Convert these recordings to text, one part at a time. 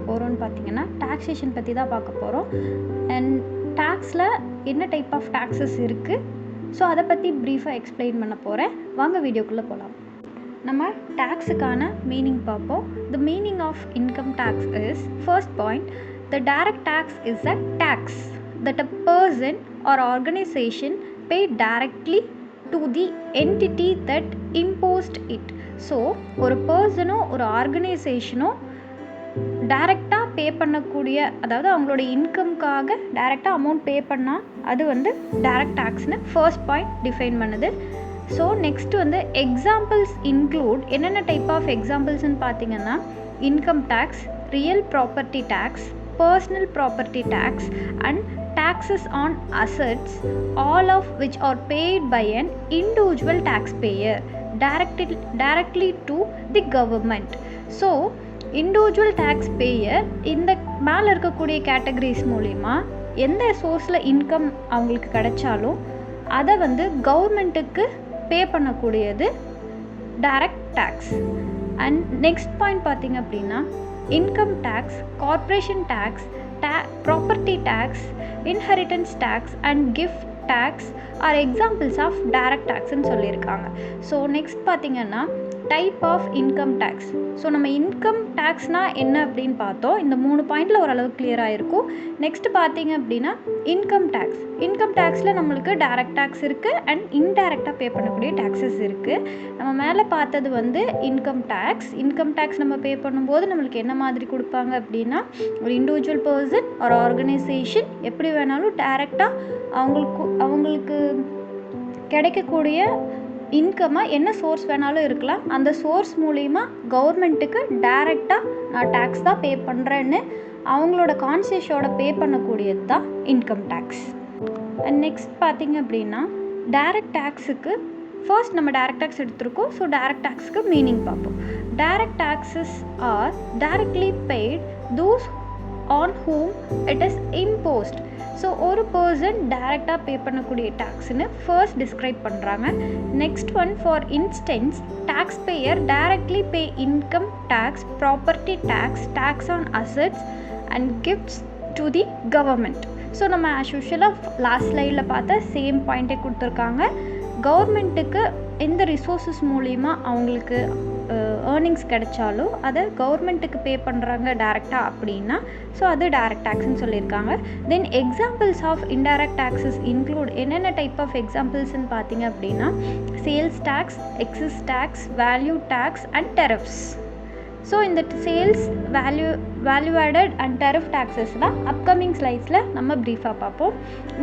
பார்க்க போகிறோம்னு பார்த்தீங்கன்னா டாக்ஸேஷன் பற்றி தான் பார்க்க போகிறோம். அண்ட் டேக்ஸில் என்ன டைப் ஆஃப் டேக்ஸஸ் இருக்குது, ஸோ அதை பற்றி ப்ரீஃபாக எக்ஸ்பிளைன் பண்ண போகிறேன். வாங்க வீடியோக்குள்ளே போகலாம். நம்ம டேக்ஸுக்கான மீனிங் பார்ப்போம். The meaning of income tax is, first point, the direct tax is a tax that a person or organization pay directly to the entity that imposed it. So ஒரு பர்சனோ ஒரு ஆர்கனைசேஷனோ டைரெக்டாக பே பண்ணக்கூடிய, அதாவது அவங்களோட இன்கம்காக டைரெக்டாக அமௌண்ட் பே பண்ணால் அது வந்து டைரக்ட் டேக்ஸ்னு ஃபர்ஸ்ட் பாயிண்ட் டிஃபைன் பண்ணுது. ஸோ நெக்ஸ்ட் வந்து எக்ஸாம்பிள்ஸ் இன்க்ளூட், என்னென்ன டைப் ஆஃப் எக்ஸாம்பிள்ஸ்ன்னு பார்த்தீங்கன்னா income tax, real property tax, personal property tax and taxes on assets, all of which are paid by an individual taxpayer directly to the government. So individual taxpayer இந்த மேலே இருக்கக்கூடிய categories மூலிமா எந்த சோர்ஸில் income அவங்களுக்கு கிடைச்சாலும் அதை வந்து கவர்மெண்ட்டுக்கு பே பண்ணக்கூடியது direct tax. And next point பார்த்தீங்க அப்படின்னா income tax, corporation tax, property tax, inheritance tax and gift tax are examples of direct டேக்ஸ்ன்னு சொல்லியிருக்காங்க. ஸோ நெக்ஸ்ட் பார்த்தீங்கன்னா type of income tax. So நம்ம இன்கம் டேக்ஸ்னால் என்ன அப்படின்னு பார்த்தோம். இந்த 3 பாயிண்டில் ஓரளவுக்கு கிளியராக இருக்கும். நெக்ஸ்ட் பார்த்தீங்க அப்படின்னா இன்கம் டேக்ஸ். இன்கம் டேக்ஸில் நம்மளுக்கு டைரக்ட் டேக்ஸ் இருக்குது அண்ட் இன்டைரக்டாக பே பண்ணக்கூடிய டேக்ஸஸ் இருக்குது. நம்ம மேலே பார்த்தது வந்து இன்கம் டேக்ஸ். இன்கம் டேக்ஸ் நம்ம பே பண்ணும்போது நம்மளுக்கு என்ன மாதிரி கொடுப்பாங்க அப்படின்னா, ஒரு இண்டிவிஜுவல் பர்சன் ஒரு ஆர்கனைசேஷன் எப்படி வேணாலும் டைரெக்டாக அவங்களுக்கு கிடைக்கக்கூடிய இன்கம்மாக என்ன சோர்ஸ் வேணாலும் இருக்கலாம், அந்த சோர்ஸ் மூலிமா கவர்மெண்ட்டுக்கு டைரெக்டாக நான் டேக்ஸ் தான் பே பண்ணுறேன்னு அவங்களோட கான்சியஸோட பே பண்ணக்கூடியது தான் இன்கம் டேக்ஸ். அண்ட் நெக்ஸ்ட் பார்த்திங்க அப்படின்னா டைரக்ட் டேக்ஸுக்கு ஃபர்ஸ்ட் நம்ம டைரக்ட் டேக்ஸ் எடுத்திருக்கோம். ஸோ டைரக்ட் டேக்ஸுக்கு மீனிங் பார்ப்போம். Direct taxes are directly paid those on whom it is imposed. So ஒரு பர்சன் டைரெக்டாக பே பண்ணக்கூடிய டேக்ஸ்னு ஃபர்ஸ்ட் டிஸ்கிரைப் பண்ணுறாங்க. Next one, for instance tax payer directly pay income tax, property tax, tax on assets and gifts to the government. So நம்ம as யூஷுவலாக last ஸ்லைடில் பார்த்தா same பாயிண்ட்டே கொடுத்துருக்காங்க. கவர்மெண்ட்டுக்கு எந்த ரிசோர்ஸஸ் மூலிமா அவங்களுக்கு ஏர்னிங்ஸ் கிடைச்சாலும் அதை கவர்மெண்ட்டுக்கு பே பண்ணுறாங்க டைரெக்டாக அப்படின்னா, ஸோ அது டைரக்ட் டேக்ஸ்ன்னு சொல்லியிருக்காங்க. Then examples of indirect taxes include, என்னென்ன டைப் ஆஃப் எக்ஸாம்பிள்ஸ்ன்னு பார்த்தீங்க அப்படின்னா sales tax, excess tax, value tax and tariffs. So இந்த sales, value added and tariff taxes தான் அப்கமிங் ஸ்லைட்ஸில் நம்ம ப்ரீஃபாக பார்ப்போம்.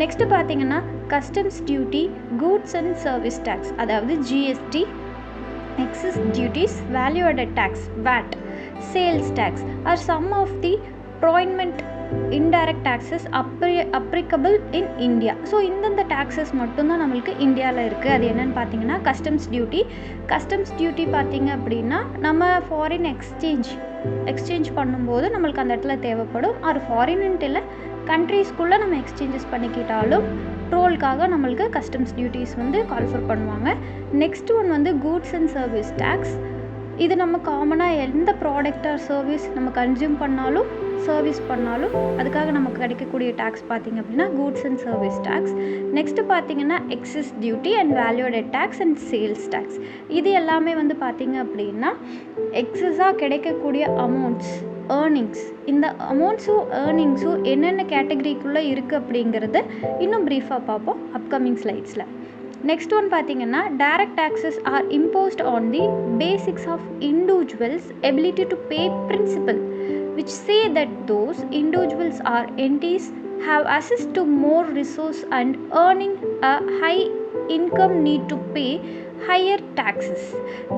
நெக்ஸ்ட்டு பார்த்தீங்கன்னா customs duty, goods and service tax, அதாவது GST, excess duties, value added tax, VAT, sales tax are some of the prominent indirect taxes applicable in India. So இந்தந்த taxes மட்டும்தான் நம்மளுக்கு இந்தியாவில் இருக்குது. அது என்னென்னு பார்த்தீங்கன்னா கஸ்டம்ஸ் டியூட்டி. கஸ்டம்ஸ் டியூட்டி பார்த்தீங்க அப்படின்னா நம்ம ஃபாரின் எக்ஸ்சேஞ்ச் பண்ணும்போது நம்மளுக்கு அந்த இடத்துல தேவைப்படும். அது ஃபாரின்ட்டு இல்லை, கண்ட்ரீஸ்குள்ளே நம்ம எக்ஸ்சேஞ்சஸ் பண்ணிக்கிட்டாலும் ட்ரோலுக்காக நம்மளுக்கு கஸ்டம்ஸ் டியூட்டிஸ் வந்து கால்ஃபர் பண்ணுவாங்க. நெக்ஸ்ட் ஒன் வந்து கூட்ஸ் அண்ட் சர்வீஸ் டேக்ஸ். இது நம்ம காமனாக எந்த ப்ராடக்ட் ஆர் சர்வீஸ் நம்ம கன்சியூம் பண்ணாலும் சர்வீஸ் பண்ணாலும் அதுக்காக நமக்கு கிடைக்கக்கூடிய டேக்ஸ் பார்த்திங்க அப்படின்னா goods and service tax. Next பார்த்திங்கன்னா excess duty and value added tax and sales tax. இது எல்லாமே வந்து பார்த்திங்க அப்படின்னா எக்ஸஸாக கிடைக்கக்கூடிய அமௌண்ட்ஸ், ஏர்னிங்ஸ். இந்த அமௌண்ட்ஸும் ஏர்னிங்ஸும் என்னென்ன கேட்டகரிக்குள்ளே இருக்குது அப்படிங்கிறது இன்னும் ப்ரீஃபாக பார்ப்போம் அப்கமிங் ஸ்லைட்ஸில். நெக்ஸ்ட் ஒன் பார்த்தீங்கன்னா direct taxes are imposed on the basics of individuals ability to pay principle, which say that those individuals or entities have access to more resource and earning a high income need to pay higher taxes.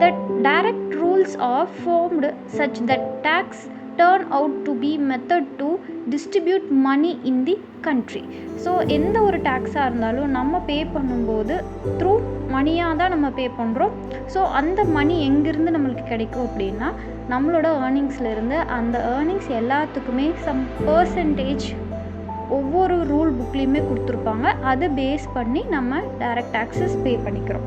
The direct rules are formed such that tax turn out to be method to distribute money in the country. So எந்த ஒரு டேக்ஸாக இருந்தாலும் நம்ம பே பண்ணும்போது through மணியாக தான் நம்ம பே பண்ணுறோம். So அந்த மணி எங்கேருந்து நம்மளுக்கு கிடைக்கும் அப்படின்னா நம்மளோட ஏர்னிங்ஸ்லேருந்து. அந்த ஏர்னிங்ஸ் எல்லாத்துக்குமே சம் பர்சன்டேஜ் ஒவ்வொரு ரூல் புக்லேயுமே கொடுத்துருப்பாங்க. அதை பேஸ் பண்ணி நம்ம டைரக்ட் டேக்ஸஸ் பே பண்ணிக்கிறோம்.